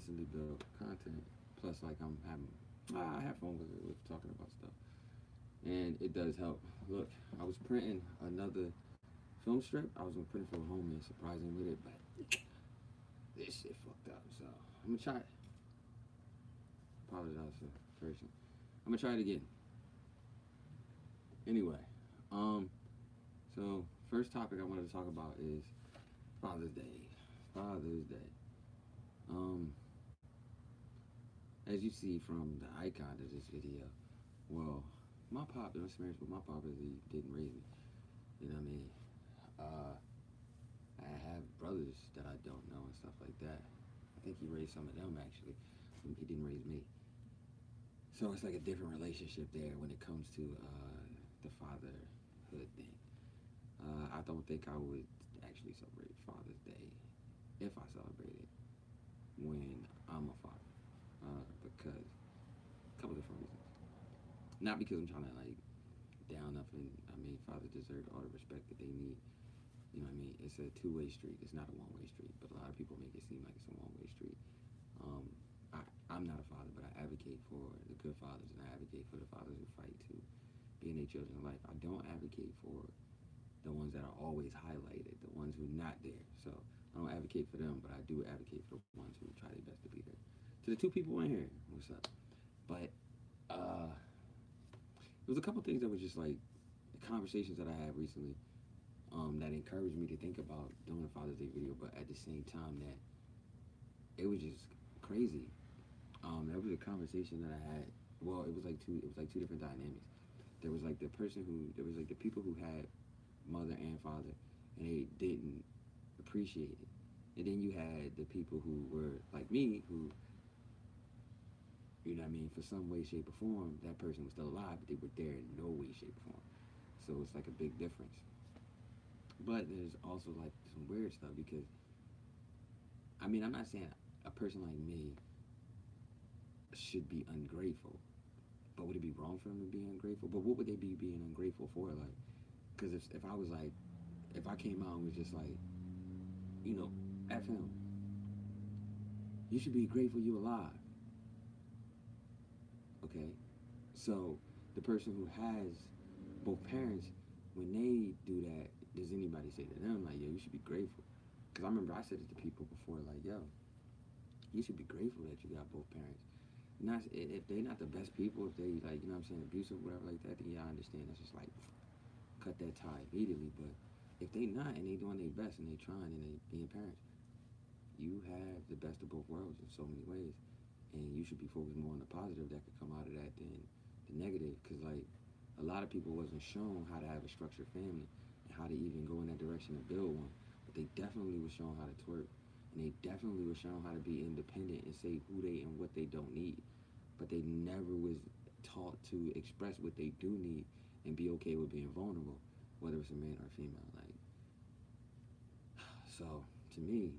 consistently build content. Plus, like I have fun with talking about stuff, and it does help. Look, I was printing another film strip. I was gonna print it for a homie, surprising with it, but this shit fucked up. So I'm gonna try it. Apologize for cursing. I'm gonna try it again. Anyway, um, so first topic I wanted to talk about is Father's Day. Father's Day. Um, as you see from the icon of this video, well, my pop, no experience, but my pop really didn't raise me. You know what I mean? Uh, I have brothers that I don't know and stuff like that. I think he raised some of them actually. He didn't raise me. So it's like a different relationship there when it comes to the fatherhood thing. I don't think I would actually celebrate Father's Day if I celebrate it when I'm a father, because a couple different reasons. Not because I'm trying to like down up and I mean fathers deserve all the respect that they need. You know what I mean? It's a two-way street. It's not a one-way street, but a lot of people make it seem like it's a one-way street. Um, I'm not a father, but I advocate for the good fathers, and I advocate for the fathers who fight to be in their children's life. I don't advocate for the ones that are always highlighted, the ones who are not there. So I don't advocate for them, but I do advocate for the ones who try their best to be there. To the two people in here, what's up? But uh, there was a couple things that were just like conversations that I had recently, that encouraged me to think about doing a Father's Day video, but at the same time that it was just crazy. That was a conversation that I had. Well, it was like two different dynamics. There was like the person who there was like the people who had mother and father, and they didn't appreciate it. And then you had the people who were like me, who, you know what I mean, for some way, shape, or form, that person was still alive, but they were there in no way, shape, or form. So it's like a big difference. But there's also like some weird stuff because I mean I'm not saying a person like me should be ungrateful, but would it be wrong for them to be ungrateful? But what would they be being ungrateful for? Like, because if I was like, if I came out and was just like, you know, F him, you should be grateful you alive. Okay, so the person who has both parents, when they do that, does anybody say to them like, yo, you should be grateful? Because I remember I said it to people before, like, yo, you should be grateful that you got both parents. Not if they're not the best people, if they like, you know what I'm saying, abusive, whatever like that, then yeah, I understand. That's just like cut that tie immediately. But if they not and they doing their best and they trying and they being parents, you have the best of both worlds in so many ways, and you should be focused more on the positive that could come out of that than the negative. Because like a lot of people wasn't shown how to have a structured family and how to even go in that direction and build one, but they definitely was shown how to twerk, and they definitely were shown how to be independent and say who they and what they don't need, but they never was taught to express what they do need and be okay with being vulnerable, whether it's a man or a female. Like, so to me,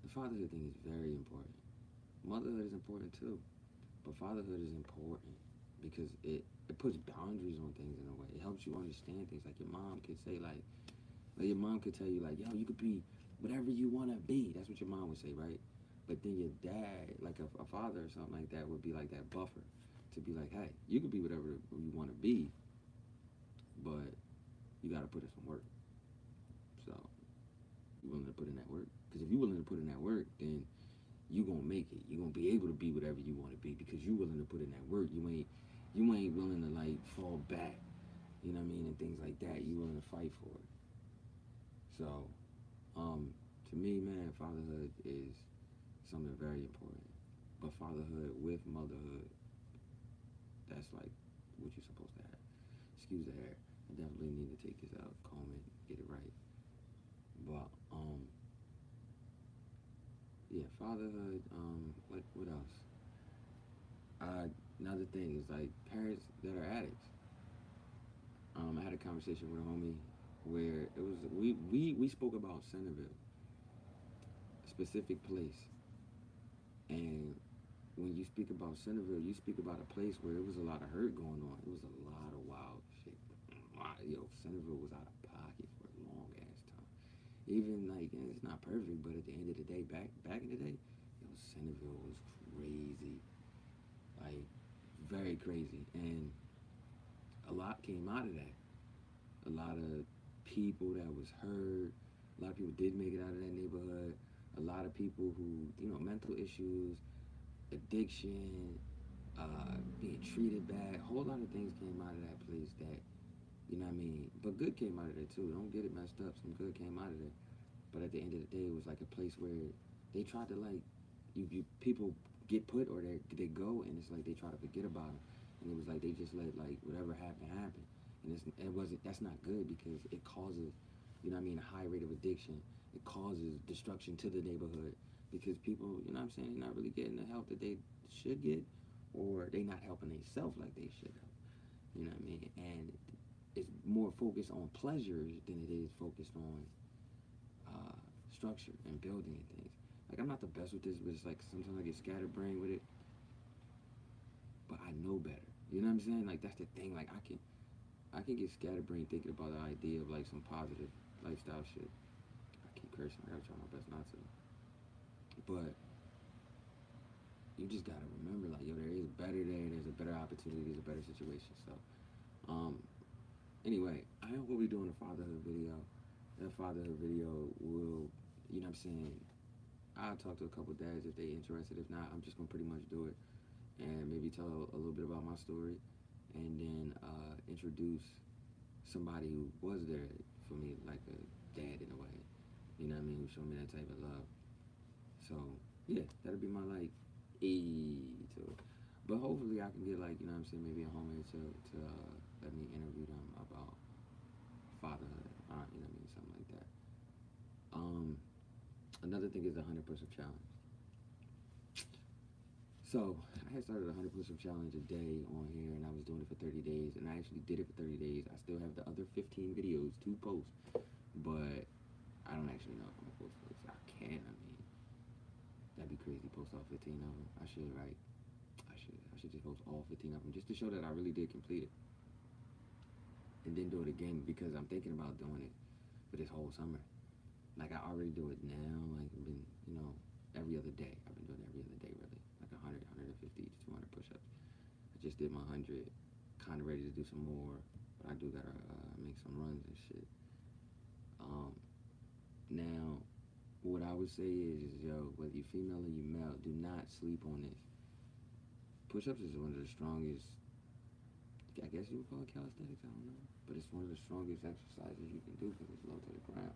the fatherhood thing is very important. Motherhood is important too, but fatherhood is important because it puts boundaries on things in a way. It helps you understand things. Like your mom could say like your mom could tell you like, yo, you could be whatever you want to be. That's what your mom would say, right? But then your dad, like a father or something like that, would be like that buffer to be like, hey, you could be whatever you want to be, but you got to put in some work. So you willing to put in that work? Because if you willing to put in that work, then you gonna make it. You gonna be able to be whatever you want to be because you willing to put in that work. You ain't willing to like fall back. You know what I mean, and things like that. You willing to fight for it. So, to me, man, fatherhood is something very important. But fatherhood with motherhood, that's like what you're supposed to have. Excuse the hair. I definitely need to take this out, comb it, get it right. But yeah, fatherhood. What else? Another thing is like parents that are addicts. I had a conversation with a homie where it was we spoke about Centerville, a specific place, and when you speak about Centerville, you speak about a place where it was a lot of hurt going on. It was a lot of wild shit. Yo, Centerville was out of pocket for a long ass time. Even like, and it's not perfect, but at the end of the day, back in the day, it Centerville was crazy, like very crazy, and a lot came out of that. A lot of people that was hurt. A lot of people did make it out of that neighborhood. A lot of people who, mental issues, addiction, being treated bad. A whole lot of things came out of that place that, but good came out of there too. Don't get it messed up. Some good came out of there. But at the end of the day, it was like a place where they tried to like, you people get put or they go, and it's like they try to forget about them. And it was like they just let like whatever happened happen. And that's not good because it causes, a high rate of addiction. It causes destruction to the neighborhood because people, they're not really getting the help that they should get, or they not helping themselves like they should help. And it's more focused on pleasures than it is focused on uh, structure and building and things. Like I'm not the best with this, but it's like sometimes I get scatterbrained with it, but I know better. You know what I'm saying? Like that's the thing. Like I can get scatterbrained thinking about the idea of like some positive lifestyle shit. I keep cursing. I gotta try my best not to. But you just gotta remember, like, yo, there is better there. There's a better opportunity. There's a better situation. So, um, anyway, I will be doing a fatherhood video. That fatherhood video will, I'll talk to a couple dads if they interested. If not, I'm just gonna pretty much do it and maybe tell a little bit about my story, and then introduce somebody who was there for me, like a dad in a way. Who showed me that type of love. So yeah, that'll be my like to it. But hopefully I can get like maybe a homie to let me interview them about fatherhood, something like that. Um, Another thing is the 100 push-up challenge. So I had started a 100 push-up challenge a day on here, and I was doing it for 30 days, and I actually did it for 30 days. I still have the other 15 videos to post, but I don't actually know if I'm gonna post those. I can. That'd be crazy. Post all 15 of them. I should, right? I should just post all 15 of them just to show that I really did complete it, and then do it again because I'm thinking about doing it for this whole summer. Like I already do it now. Like I've been, every other day. I've been doing it every other day, really. Like 100, 150 to 200 push-ups. I just did my 100. Kind of ready to do some more, but I do gotta make some runs and shit. Now, what I would say is, yo, whether you're female or you male, do not sleep on this. Push-ups is one of the strongest, I guess you would call it calisthenics, I don't know. But it's one of the strongest exercises you can do because it's low to the ground.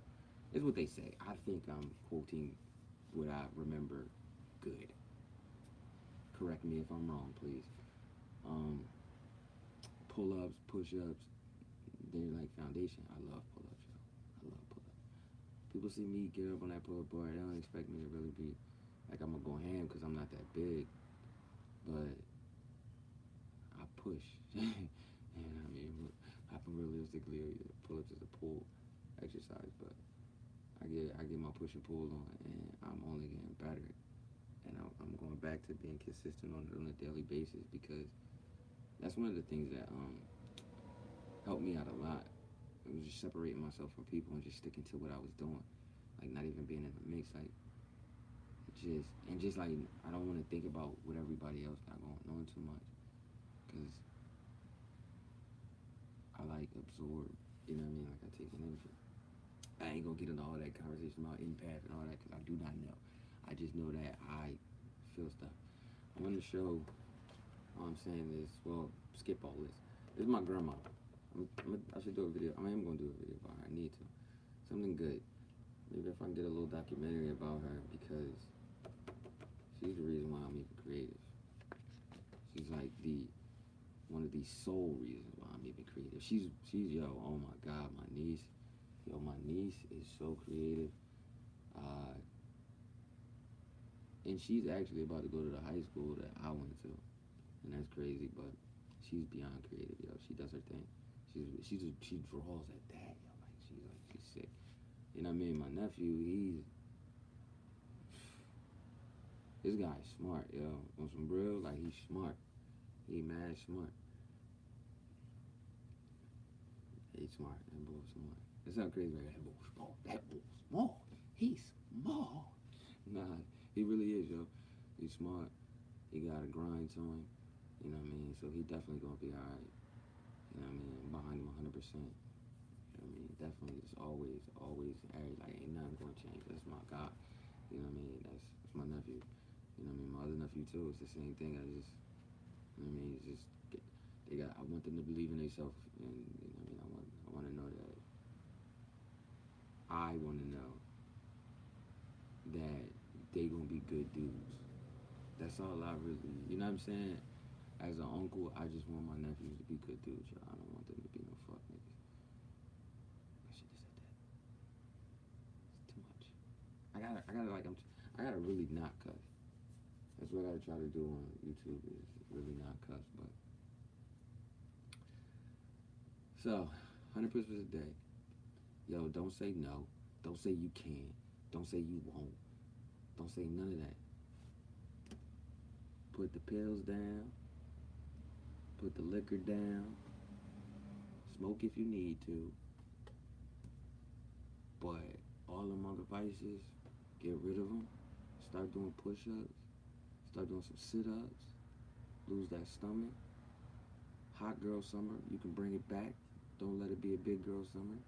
It's what they say. I think I'm quoting what I remember good. Correct me if I'm wrong, please. Pull-ups, push-ups, they're like foundation. I love pull-ups, yo. I love pull-ups. People see me get up on that pull-up bar, they don't expect me to really be like I'm gonna go ham because I'm not that big. But I push. Realistically, pull-ups is a pull exercise, but I get my push and pull on, and I'm only getting better. And I'm going back to being consistent on it on a daily basis because that's one of the things that helped me out a lot. It was just separating myself from people and just sticking to what I was doing, like not even being in the mix, like just like I don't want to think about what everybody else got going on too much, because I like absorb, like I take an energy. I ain't gonna get into all that conversation about empath and all that because I do not know. I just know that I feel stuff. I'm gonna show. All I'm saying is, well, skip all this. This is my grandma. I should do a video. I am gonna do a video about her. I need to. Something good. Maybe if I can get a little documentary about her because she's the reason why I'm even creative. She's like one of the sole reasons why I'm even creative. She's yo, oh my God, my niece. Yo, my niece is so creative. And she's actually about to go to the high school that I went to. And that's crazy, but she's beyond creative, yo. She does her thing. She draws at that, yo. She's sick. You know what I mean? My nephew, this guy's smart, yo. On some real, like he's smart. He mad smart. He's smart. That boy's smart. It sounds crazy, like that boy's small. That boy's small. He's small. Nah, he really is, yo. He's smart. He got a grind to him. You know what I mean? So he definitely gonna be alright. You know what I mean? I'm behind him 100%. You know what I mean? Definitely, just always, like ain't nothing gonna change. That's my guy. You know what I mean? That's my nephew. You know what I mean? My other nephew too. It's the same thing. I just, you know what I mean? It's just they got. I want them to believe in themselves, and you know what I mean? I want to know that. I want to know that they gonna be good dudes. That's all I really. You know what I'm saying? As an uncle, I just want my nephews to be good dudes. Yo. I don't want them to be no fuck niggas. I should have said that. It's too much. I gotta really not cuss. That's what I gotta try to do on YouTube is really not cuss. But so, 100 Christmas a day. Yo, don't say no. Don't say you can't. Don't say you won't. Don't say none of that. Put the pills down. Put the liquor down. Smoke if you need to. But all them other vices, get rid of them. Start doing push-ups. Start doing some sit-ups. Lose that stomach. Hot girl summer, you can bring it back. Don't let it be a big girl summer.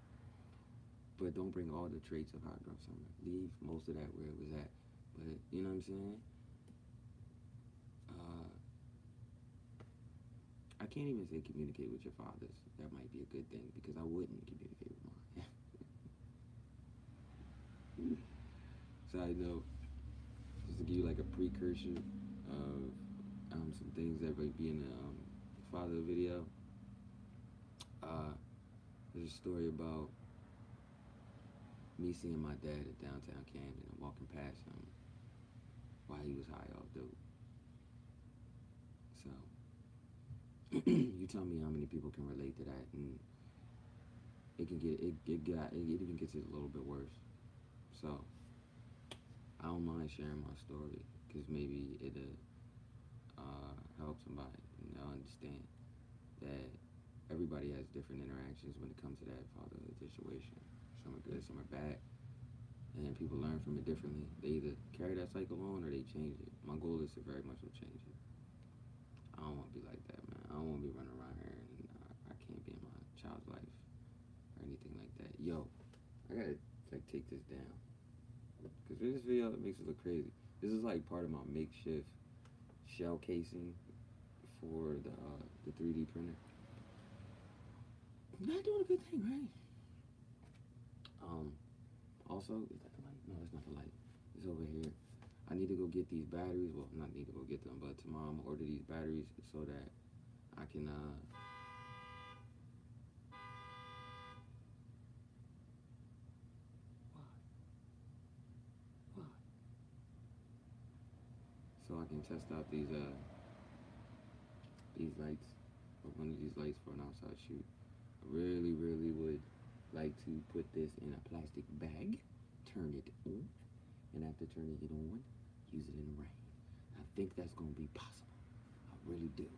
But don't bring all the traits of hot girl summer. Leave most of that where it was at. But you know what I'm saying? I can't even say communicate with your fathers. That might be a good thing because I wouldn't communicate with mine. Side note, just to give you like a precursor of some things that might be in the father video. There's a story about me seeing my dad at downtown Camden and walking past him while he was high off dope. So you tell me how many people can relate to that, and it even gets it a little bit worse. So I don't mind sharing my story because maybe it'll help somebody and they'll understand that everybody has different interactions when it comes to that fatherhood situation. Some are good, some are bad, and people learn from it differently. They either carry that cycle on or they change it. My goal is to very much change it. I don't want to be like that, man. I don't want to be running around here and I can't be in my child's life or anything like that. Yo, I gotta like take this down because this video makes it look crazy. This is like part of my makeshift shell casing for the 3D printer. Not doing a good thing, right? Also, is that the light? No, that's not the light. It's over here. I need to go get these batteries. Well, not need to go get them, but tomorrow I'm gonna order these batteries so that I can so I can test out these lights, or one of these lights for an outside shoot. I really, really would like to put this in a plastic bag, turn it on, and after turning it on, use it in the rain. I think that's gonna be possible. I really do.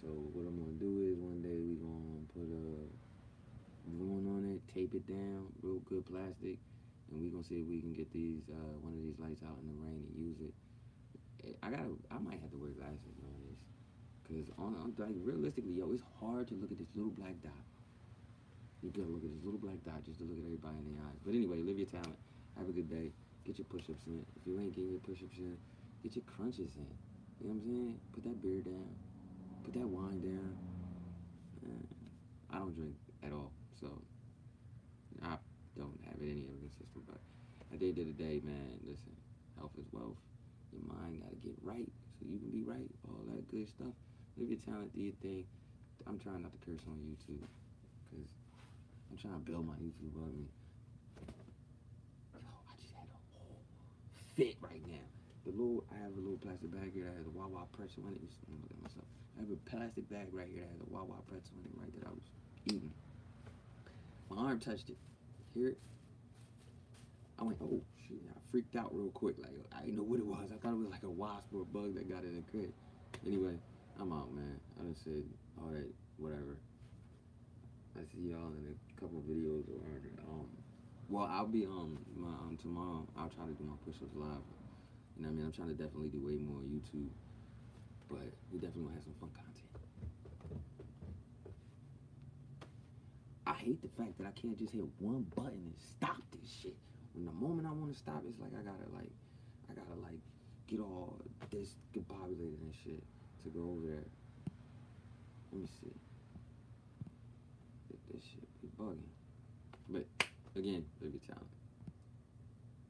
So what I'm gonna do is one day we gonna put a ruin on it, tape it down, real good plastic, and we gonna see if we can get these one of these lights out in the rain and use it. I might have to wear glasses on this, cause like realistically, yo, it's hard to look at this little black dot. You gotta look at this little black dot just to look at everybody in the eyes. But anyway, live your talent. Have a good day. Get your push-ups in. If you ain't getting your push-ups in, get your crunches in. You know what I'm saying? Put that beer down. Put that wine down. I don't drink at all, so I don't have it in any organ system. But at the end of the day, man, listen, health is wealth. Your mind gotta get right so you can be right. All that good stuff. Live your talent, do your thing. I'm trying not to curse on YouTube, cause I'm trying to build my YouTube up. Yo, I just had a whole fit right now. I have a little plastic bag here that has a Wawa pretzel in it. I'm looking at myself. I have a plastic bag right here that has a Wawa pretzel in it, right, that I was eating. My arm touched it. Hear it? I went, oh shit! I freaked out real quick. Like I didn't know what it was. I thought it was like a wasp or a bug that got in the crib. Anyway, I'm out, man. I done said all that, whatever. I see y'all in a couple videos or well, I'll be tomorrow. I'll try to do my push-ups live. You know what I mean? I'm trying to definitely do way more on YouTube, but we definitely gonna have some fun content. I hate the fact that I can't just hit one button and stop this shit. When the moment I want to stop, it's like I gotta get all this populated and shit to go over there. Let me see. This shit be bugging. But again, baby talent.